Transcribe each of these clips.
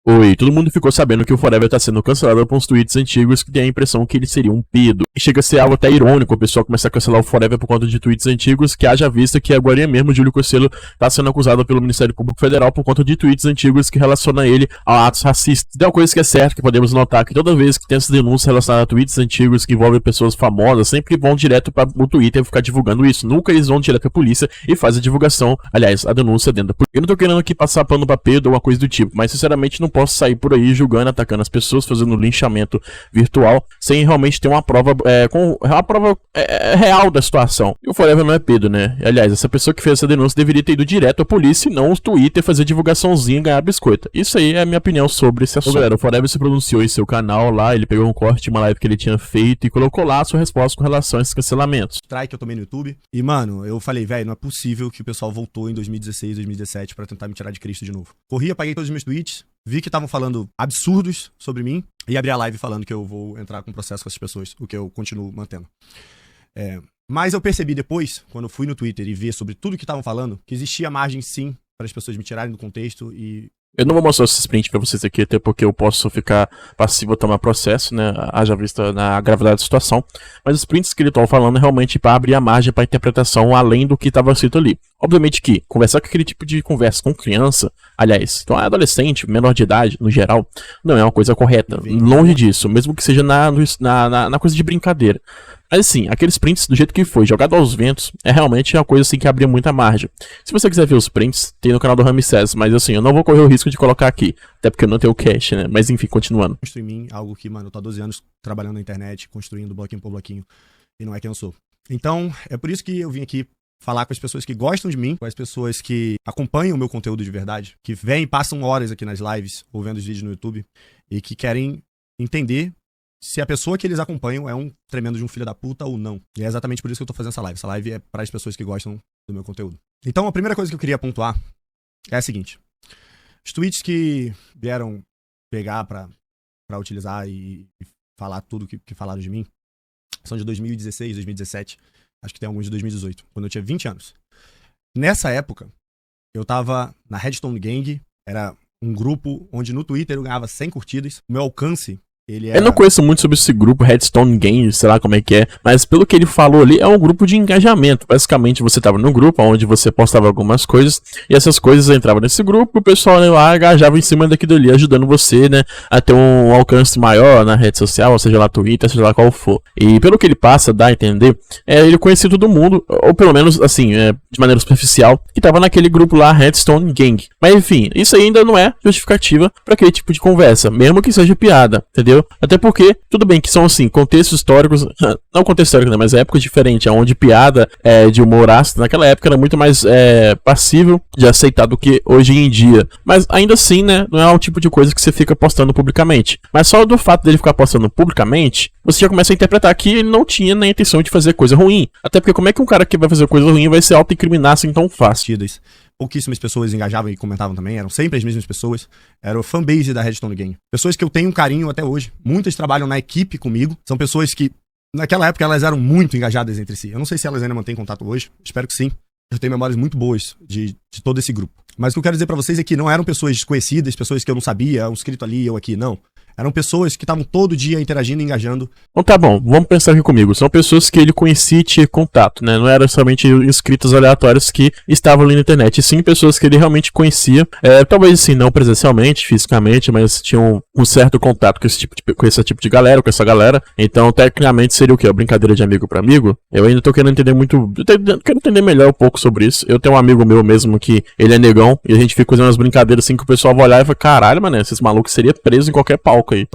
Oi, todo mundo ficou sabendo que o Forever tá sendo cancelado por uns tweets antigos que tem a impressão que ele seria um pedo. E chega a ser algo até irônico o pessoal começar a cancelar o Forever por conta de tweets antigos, que haja vista que agora mesmo o Júlio Cocelo tá sendo acusado pelo Ministério Público Federal por conta de tweets antigos que relacionam ele a atos racistas. Tem uma coisa que é certa, que podemos notar que toda vez que tem essas denúncias relacionadas a tweets antigos que envolvem pessoas famosas, sempre vão direto para o Twitter ficar divulgando isso. Nunca eles vão direto pra polícia e fazem a divulgação, aliás, a denúncia dentro da polícia. Eu não tô querendo aqui passar pano pra Pedro ou uma coisa do tipo, mas sinceramente não posso sair por aí julgando, atacando as pessoas, fazendo linchamento virtual, sem realmente ter uma prova, real da situação. E o Forever não é Pedro, né? Aliás, essa pessoa que fez essa denúncia deveria ter ido direto à polícia e não o Twitter fazer divulgaçãozinha e ganhar biscoito. Isso aí é a minha opinião sobre esse assunto. Galera, o Forever se pronunciou em seu canal lá, ele pegou um corte de uma live que ele tinha feito e colocou lá a sua resposta com relação a esses cancelamentos. Strike que eu tomei no YouTube. E, mano, eu falei, velho, não é possível que o pessoal voltou em 2016, 2017 pra tentar me tirar de Cristo de novo. Corri, apaguei todos os meus tweets, vi que estavam falando absurdos sobre mim e abri a live falando que eu vou entrar com processo com essas pessoas, o que eu continuo mantendo. Mas eu percebi depois, quando eu fui no Twitter e vi sobre tudo que estavam falando, que existia margem sim para as pessoas me tirarem do contexto e... Eu não vou mostrar esse sprint pra vocês aqui, até porque eu posso ficar passivo a tomar processo, né, haja vista na gravidade da situação, mas os sprints que ele estava falando é realmente para abrir a margem para interpretação além do que estava escrito ali. Obviamente que conversar com aquele tipo de conversa com criança, aliás, então é adolescente, menor de idade, no geral, não é uma coisa correta, longe disso, mesmo que seja na coisa de brincadeira. Mas assim, aqueles prints do jeito que foi, jogado aos ventos, é realmente uma coisa assim que abria muita margem. Se você quiser ver os prints, tem no canal do Ramsés, mas assim, eu não vou correr o risco de colocar aqui, até porque eu não tenho cache, né? Mas enfim, continuando. Construir em mim algo que, mano, eu tô há 12 anos trabalhando na internet, construindo bloquinho por bloquinho, e não é quem eu sou. Então, é por isso que eu vim aqui falar com as pessoas que gostam de mim, com as pessoas que acompanham o meu conteúdo de verdade, que vêm e passam horas aqui nas lives, ou vendo os vídeos no YouTube, e que querem entender se a pessoa que eles acompanham é um tremendo de um filho da puta ou não. E é exatamente por isso que eu tô fazendo essa live. Essa live é para as pessoas que gostam do meu conteúdo. Então, a primeira coisa que eu queria pontuar é a seguinte. Os tweets que vieram pegar pra utilizar e falar tudo que falaram de mim são de 2016, 2017. Acho que tem alguns de 2018, quando eu tinha 20 anos. Nessa época, eu tava na Redstone Gang. Era um grupo onde no Twitter eu ganhava 100 curtidas. O meu alcance... Eu não conheço muito sobre esse grupo, Redstone Games, sei lá como é que é, mas pelo que ele falou ali, é um grupo de engajamento. Basicamente, você estava no grupo onde você postava algumas coisas, e essas coisas entravam nesse grupo, e o pessoal lá engajava em cima daquilo ali, ajudando você, né, a ter um alcance maior na rede social, ou seja lá Twitter, seja lá qual for. E pelo que ele passa, dá a entender, ele conhecia todo mundo, ou pelo menos, assim, de maneira superficial, que estava naquele grupo lá, Redstone Gang. Mas enfim, isso aí ainda não é justificativa para aquele tipo de conversa, mesmo que seja piada, entendeu? Até porque, tudo bem que são assim, contextos históricos, não contexto histórico, né, mas épocas diferentes, onde piada de humor ácido, naquela época era muito mais passível de aceitar do que hoje em dia. Mas ainda assim, né, não é o tipo de coisa que você fica postando publicamente. Mas só do fato dele ficar postando publicamente, você já começa a interpretar que ele não tinha nem a intenção de fazer coisa ruim. Até porque como é que um cara que vai fazer coisa ruim vai se auto-incriminar assim tão fácil? Pouquíssimas pessoas engajavam e comentavam também, eram sempre as mesmas pessoas. Era o fanbase da Redstone Gang. Pessoas que eu tenho um carinho até hoje. Muitas trabalham na equipe comigo. São pessoas que, naquela época, elas eram muito engajadas entre si. Eu não sei se elas ainda mantêm contato hoje. Espero que sim. Eu tenho memórias muito boas de todo esse grupo. Mas o que eu quero dizer pra vocês é que não eram pessoas desconhecidas, pessoas que eu não sabia, um inscrito ali, eu aqui, não. Eram pessoas que estavam todo dia interagindo e engajando. Então tá bom, vamos pensar aqui comigo. São pessoas que ele conhecia e tinha contato, né? Não eram somente inscritos aleatórios que estavam ali na internet. E sim pessoas que ele realmente conhecia. Talvez assim, não presencialmente, fisicamente, mas tinham um certo contato com esse tipo de galera, com essa galera. Então, tecnicamente, seria o quê? Uma brincadeira de amigo pra amigo? Eu ainda tô querendo entender muito... quero entender melhor um pouco sobre isso. Eu tenho um amigo meu mesmo que ele é negão. E a gente fica fazendo umas brincadeiras assim que o pessoal vai olhar e fala, caralho, mano, esses malucos seriam presos em qualquer palco aí.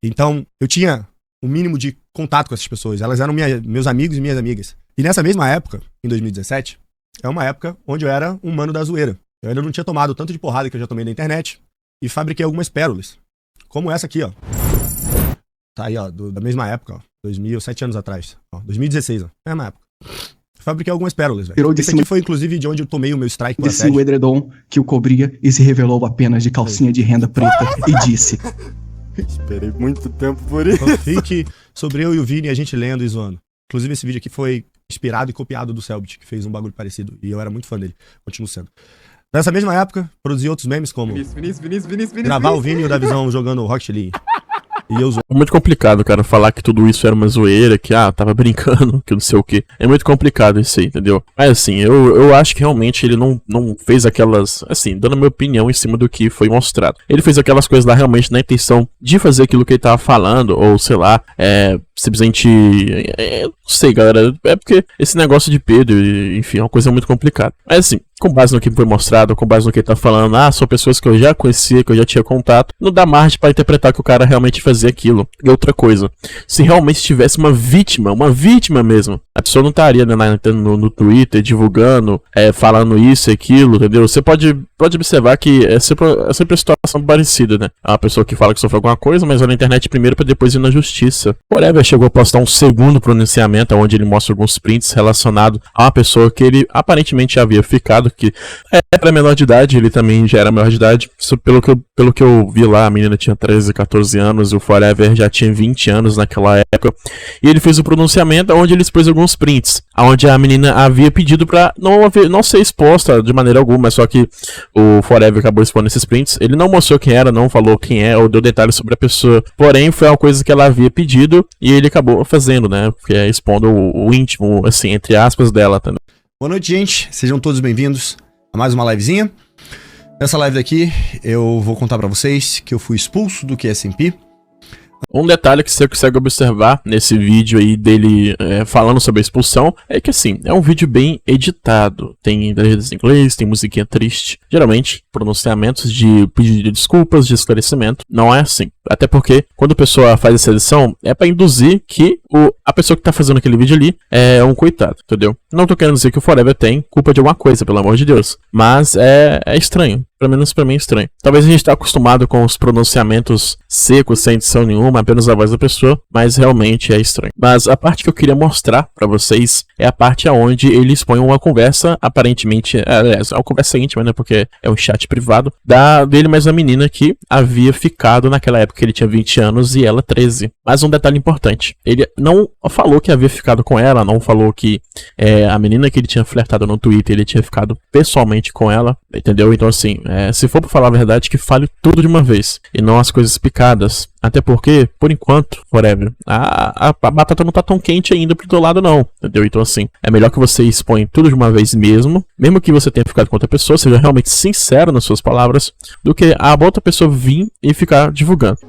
Então, eu tinha um mínimo de contato com essas pessoas. Elas eram meus amigos e minhas amigas. E nessa mesma época, em 2017, é uma época onde eu era um mano da zoeira. Eu ainda não tinha tomado tanto de porrada que eu já tomei na internet e fabriquei algumas pérolas. Como essa aqui, ó. Tá aí, ó, da mesma época, ó. 7 anos atrás. Ó, 2016, ó. Mesma época. Fabriquei algumas pérolas, velho. Esse aqui foi, inclusive, de onde eu tomei o meu strike por assédio. Desceu o edredom que o cobria e se revelou apenas de calcinha de renda preta e disse... Esperei muito tempo por isso. Fique sobre eu e o Vini, a gente lendo e zoando. Inclusive, esse vídeo aqui foi inspirado e copiado do Selbit, que fez um bagulho parecido. E eu era muito fã dele. Continuo sendo. Nessa mesma época, produzi outros memes como gravar o Vini e o Davizão jogando Rocket League. E eu É muito complicado, cara, falar que tudo isso era uma zoeira, que, tava brincando, que não sei o que. É muito complicado isso aí, entendeu? Mas, assim, eu acho que realmente ele não fez aquelas, assim, dando a minha opinião em cima do que foi mostrado. Ele fez aquelas coisas lá realmente na intenção de fazer aquilo que ele tava falando, ou, sei lá, simplesmente, não sei, galera, é porque esse negócio de Pedro, enfim, é uma coisa muito complicada. Mas, assim, com base no que foi mostrado, com base no que ele tá falando, são pessoas que eu já conhecia, que eu já tinha contato, não dá margem pra interpretar que o cara realmente fazia aquilo. E outra coisa, se realmente tivesse uma vítima mesmo, a pessoa não estaria no Twitter divulgando, falando isso e aquilo, entendeu? Você pode observar que é sempre uma situação parecida, né? É uma pessoa que fala que sofreu alguma coisa, mas vai na internet primeiro pra depois ir na justiça. Forever chegou a postar um segundo pronunciamento, onde ele mostra alguns prints relacionados a uma pessoa que ele aparentemente já havia ficado, que era menor de idade, ele também já era menor de idade. Pelo que eu vi lá, a menina tinha 13, 14 anos, e o Forever já tinha 20 anos naquela época. E ele fez o pronunciamento onde ele expôs alguns prints, onde a menina havia pedido pra não ser exposta de maneira alguma, só que o Forever acabou expondo esses prints. Ele não mostrou quem era, não falou quem é, ou deu detalhes sobre a pessoa. Porém, foi uma coisa que ela havia pedido e ele acabou fazendo, né? Porque expondo o íntimo, assim, entre aspas, dela também. Boa noite, gente. Sejam todos bem-vindos a mais uma livezinha. Nessa live daqui, eu vou contar pra vocês que eu fui expulso do QSMP. Um detalhe que você consegue observar nesse vídeo aí dele falando sobre a expulsão é que, assim, é um vídeo bem editado. Tem legendas em inglês, tem musiquinha triste. Geralmente, pronunciamentos de pedido de desculpas, de esclarecimento, não é assim. Até porque, quando a pessoa faz essa edição, é pra induzir que a pessoa que tá fazendo aquele vídeo ali é um coitado, entendeu? Não tô querendo dizer que o Forever tem culpa de alguma coisa, pelo amor de Deus. Mas é estranho. Pelo menos pra mim é estranho. Talvez a gente tá acostumado com os pronunciamentos secos, sem edição nenhuma, apenas a voz da pessoa, mas realmente é estranho. Mas a parte que eu queria mostrar pra vocês é a parte onde ele expõe uma conversa, aparentemente, aliás, é uma conversa íntima, né, porque é um chat privado, dele mais uma menina que havia ficado naquela época que ele tinha 20 anos e ela 13. Mas um detalhe importante, ele não falou que havia ficado com ela, não falou que a menina que ele tinha flertado no Twitter, ele tinha ficado pessoalmente com ela, entendeu? Então, assim, se for pra falar a verdade, que fale tudo de uma vez, e não as coisas picadas. Até porque, por enquanto, Forever, a batata não tá tão quente ainda pro teu lado não, entendeu? Então, assim, é melhor que você exponha tudo de uma vez mesmo que você tenha ficado com outra pessoa, seja realmente sincero nas suas palavras, do que a outra pessoa vir e ficar divulgando.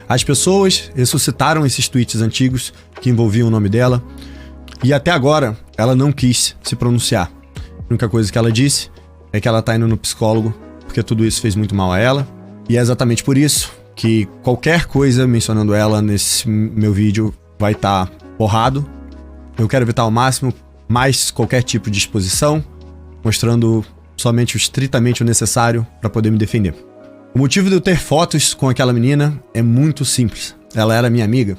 As pessoas ressuscitaram esses tweets antigos que envolviam o nome dela, e até agora ela não quis se pronunciar. A única coisa que ela disse é que ela tá indo no psicólogo, porque tudo isso fez muito mal a ela, e é exatamente por isso que qualquer coisa mencionando ela nesse meu vídeo vai estar borrado. Eu quero evitar ao máximo mais qualquer tipo de exposição, mostrando somente o estritamente o necessário para poder me defender. O motivo de eu ter fotos com aquela menina é muito simples. Ela era minha amiga.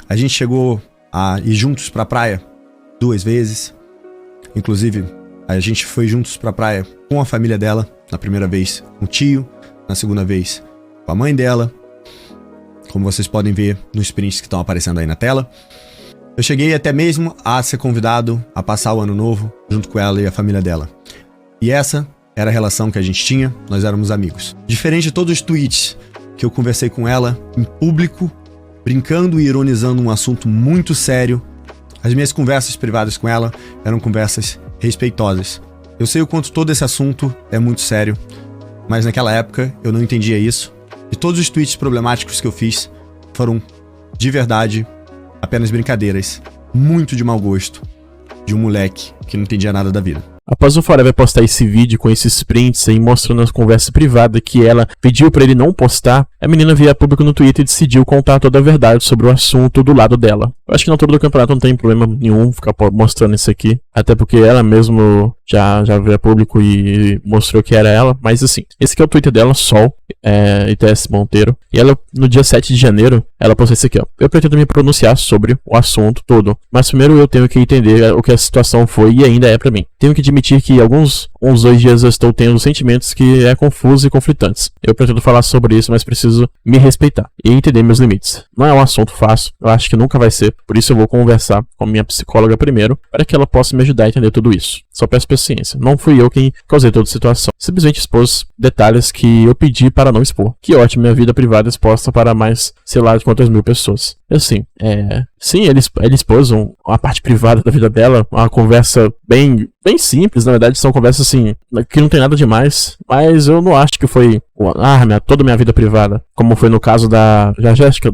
A gente chegou a ir juntos pra praia 2 vezes. Inclusive, a gente foi juntos pra praia com a família dela. Na primeira vez com o tio, na segunda vez com a mãe dela. Como vocês podem ver nos prints que estão aparecendo aí na tela. Eu cheguei até mesmo a ser convidado a passar o ano novo junto com ela e a família dela. E essa era a relação que a gente tinha, nós éramos amigos. Diferente de todos os tweets que eu conversei com ela em público, brincando e ironizando um assunto muito sério, as minhas conversas privadas com ela eram conversas respeitosas. Eu sei o quanto todo esse assunto é muito sério, mas naquela época eu não entendia isso. E todos os tweets problemáticos que eu fiz foram, de verdade, apenas brincadeiras, muito de mau gosto, de um moleque que não entendia nada da vida. Após o Forever postar esse vídeo com esses prints aí mostrando a conversa privada que ela pediu pra ele não postar, a menina veio a público no Twitter e decidiu contar toda a verdade sobre o assunto do lado dela. Eu acho que na altura do campeonato não tem problema nenhum ficar mostrando isso aqui, até porque ela mesmo já veio a público e mostrou que era ela, mas assim, esse aqui é o Twitter dela, Sol, ITS Monteiro, e ela, no dia 7 de janeiro, ela postou isso aqui, ó. Eu pretendo me pronunciar sobre o assunto todo, mas primeiro eu tenho que entender o que a situação foi e ainda é pra mim. Tenho que admitir que uns 2 dias eu estou tendo sentimentos que confusos e conflitantes. Eu pretendo falar sobre isso, mas preciso me respeitar e entender meus limites. Não é um assunto fácil, eu acho que nunca vai ser, por isso eu vou conversar com a minha psicóloga primeiro, para que ela possa me ajudar a entender tudo isso. Só peço paciência. Não fui eu quem causei toda a situação. Simplesmente expôs detalhes que eu pedi para não expor. Que ótimo, minha vida privada exposta para mais, sei lá, de quantas mil pessoas. Assim, sim, ele expôs uma parte privada da vida dela, uma conversa bem simples, na verdade são conversas assim, que não tem nada demais, mas eu não acho que foi toda a minha vida privada, como foi no caso da Jéssica,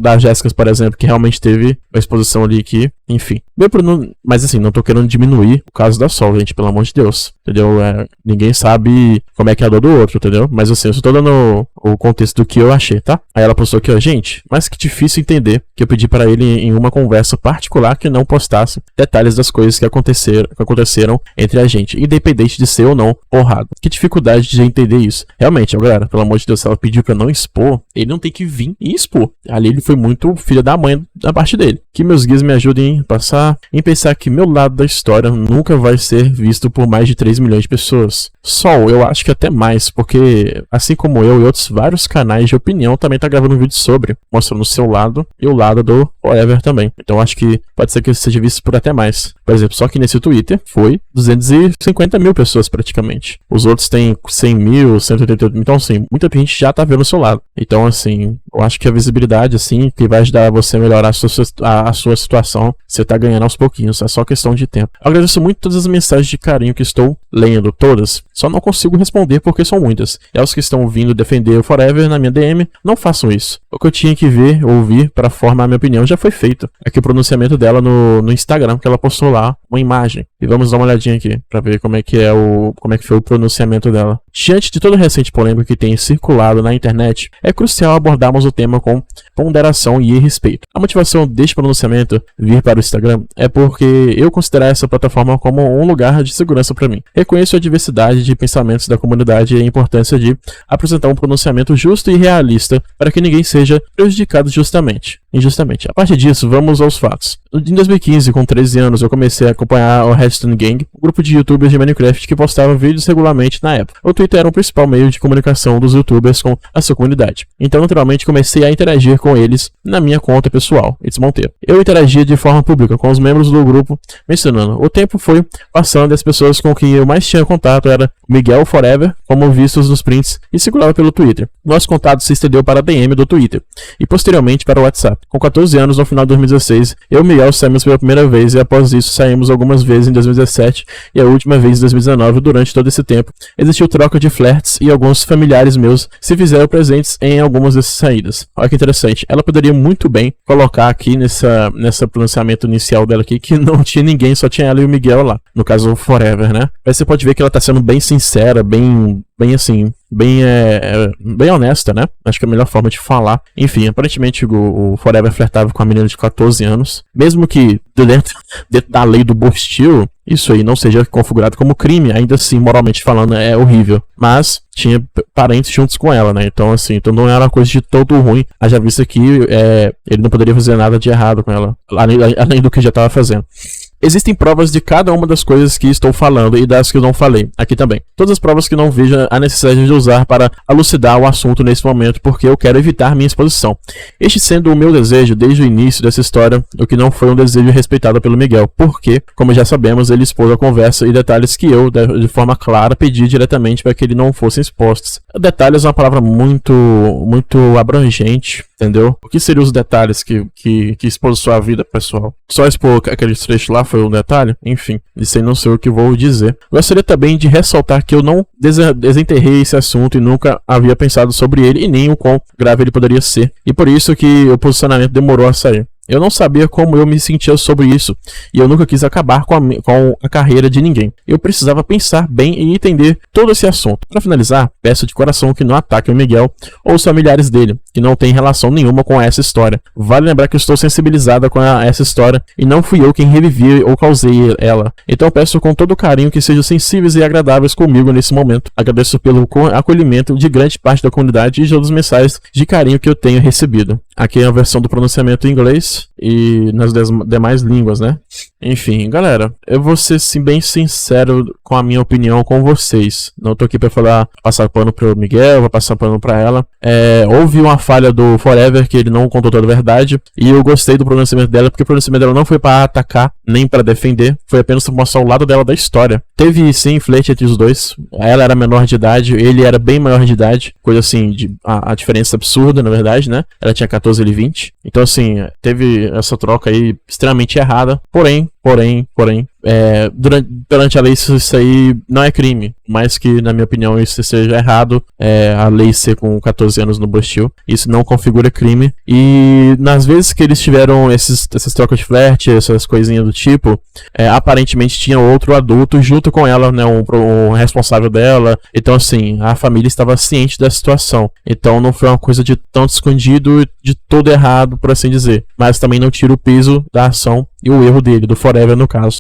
por exemplo, que realmente teve uma exposição ali que, enfim. Mas assim, não tô querendo diminuir o caso da Sol, gente, pelo amor de Deus, entendeu? Ninguém sabe como é que é a dor do outro, entendeu? Mas assim, eu só tô dando o contexto do que eu achei, tá? Aí ela postou aqui, ó, gente, mas que difícil entender que eu pedi para ele em uma conversa particular que não postasse detalhes das coisas que aconteceram entre a gente, independente de ser ou não honrado. Que dificuldade de entender isso. Realmente, galera, pelo amor de Deus, se ela pediu pra não expor, ele não tem que vir e expor. Ali ele foi muito filho da mãe da parte dele. Que meus guias me ajudem em pensar que meu lado da história nunca vai ser visto por mais de 3 milhões de pessoas. Sol, eu acho que até mais, porque assim como eu e outros vários canais de opinião também tá gravando um vídeo sobre, mostrando o seu lado e o lado do Forever também. Então acho que pode ser que ele seja visto por até mais. Por exemplo, só que nesse Twitter foi 250 mil pessoas praticamente. Os outros têm 100 mil, 188 mil. Então assim, muita gente já tá vendo o seu lado. Então assim, eu acho que a visibilidade assim, que vai ajudar você a melhorar a sua situação, você tá ganhando aos pouquinhos, é só questão de tempo. Eu agradeço muito todas as mensagens de carinho que estou lendo, todas. Só não consigo responder porque são muitas. É os que estão vindo defender o Forever na minha DM, não façam isso. O que eu tinha que ver, ouvir para formar a minha opinião já foi feito. Aqui o pronunciamento dela no Instagram, que ela postou lá uma imagem. E vamos dar uma olhadinha aqui para ver como é que foi o pronunciamento dela. Diante de toda a recente polêmica que tem circulado na internet, é crucial abordarmos o tema com ponderação e respeito. A motivação deste pronunciamento vir para o Instagram é porque eu considero essa plataforma como um lugar de segurança para mim. Reconheço a diversidade de pensamentos da comunidade e a importância de apresentar um pronunciamento justo e realista para que ninguém seja prejudicado injustamente. A partir disso, vamos aos fatos. Em 2015, com 13 anos, eu comecei a acompanhar o Redstone Gang, um grupo de youtubers de Minecraft que postava vídeos regularmente na época. O Twitter era o principal meio de comunicação dos youtubers com a sua comunidade. Então, naturalmente, comecei a interagir com eles na minha conta pessoal, It's Monteiro. Eu interagia de forma pública com os membros do grupo, mencionando. O tempo foi passando e as pessoas com quem eu mais tinha contato era Miguel Forever, como vistos nos prints, e circulava pelo Twitter. Nosso contato se estendeu para a DM do Twitter, e posteriormente para o WhatsApp. Com 14 anos, no final de 2016, eu e Miguel saímos pela primeira vez, e após isso saímos algumas vezes em 2017, e a última vez em 2019. Durante todo esse tempo, existiu troca de flertes, e alguns familiares meus se fizeram presentes em algumas dessas saídas. Olha que interessante, ela poderia muito bem colocar aqui nessa pronunciamento inicial dela aqui, que não tinha ninguém, só tinha ela e o Miguel lá, no caso o Forever, né? Mas você pode ver que ela tá sendo bem sincera, bem honesta, né? Acho que é a melhor forma de falar. Enfim, aparentemente o Forever flertava com a menina de 14 anos. Mesmo que dentro da lei do Bostil, isso aí não seja configurado como crime, ainda assim, moralmente falando, é horrível. Mas tinha parentes juntos com ela, né? Então, assim, não era uma coisa de todo ruim. Haja visto que ele não poderia fazer nada de errado com ela, além do que já estava fazendo. Existem provas de cada uma das coisas que estou falando e das que eu não falei, aqui também. Todas as provas que não vejo a necessidade de usar para elucidar o assunto nesse momento, porque eu quero evitar minha exposição. Este sendo o meu desejo desde o início dessa história, o que não foi um desejo respeitado pelo Miguel, porque, como já sabemos, ele expôs a conversa e detalhes que eu, de forma clara, pedi diretamente para que ele não fossem expostos. Detalhes é uma palavra muito abrangente, entendeu? O que seriam os detalhes que expôs sua vida, pessoal? Só expor aquele trecho lá foi um detalhe? Enfim, isso aí não sei o que vou dizer. Gostaria também de ressaltar que eu não desenterrei esse assunto e nunca havia pensado sobre ele e nem o quão grave ele poderia ser. E por isso que o posicionamento demorou a sair. Eu não sabia como eu me sentia sobre isso, e eu nunca quis acabar com a carreira de ninguém. Eu precisava pensar bem e entender todo esse assunto. Para finalizar, peço de coração que não ataque o Miguel ou os familiares dele, que não tem relação nenhuma com essa história. Vale lembrar que eu estou sensibilizada com essa história, e não fui eu quem revivi ou causei ela. Então peço com todo carinho que sejam sensíveis e agradáveis comigo nesse momento. Agradeço pelo acolhimento de grande parte da comunidade e de todas as mensagens de carinho que eu tenho recebido. Aqui é a versão do pronunciamento em inglês e nas demais línguas, né? Enfim, galera, eu vou ser bem sincero com a minha opinião com vocês. Não tô aqui pra passar pano pro Miguel, vou passar pano pra ela. Houve uma falha do Forever, que ele não contou toda a verdade, e eu gostei do pronunciamento dela, porque o pronunciamento dela não foi pra atacar, nem pra defender, foi apenas pra mostrar o lado dela da história. Teve sim flerte entre os dois, ela era menor de idade, ele era bem maior de idade, coisa assim, a diferença absurda, na verdade, né? Ela tinha 14, ele 20. Então assim, teve essa troca aí extremamente errada, porém, perante a lei isso aí não é crime, mas que na minha opinião isso seja errado, a lei ser com 14 anos no Bustil, isso não configura crime. E nas vezes que eles tiveram essas trocas de flerte, essas coisinhas do tipo, aparentemente tinha outro adulto junto com ela, né, um responsável dela. Então assim, a família estava ciente da situação, então não foi uma coisa de tanto escondido, de todo errado, por assim dizer, mas também não tira o peso da ação e o erro dele, do Forever no caso.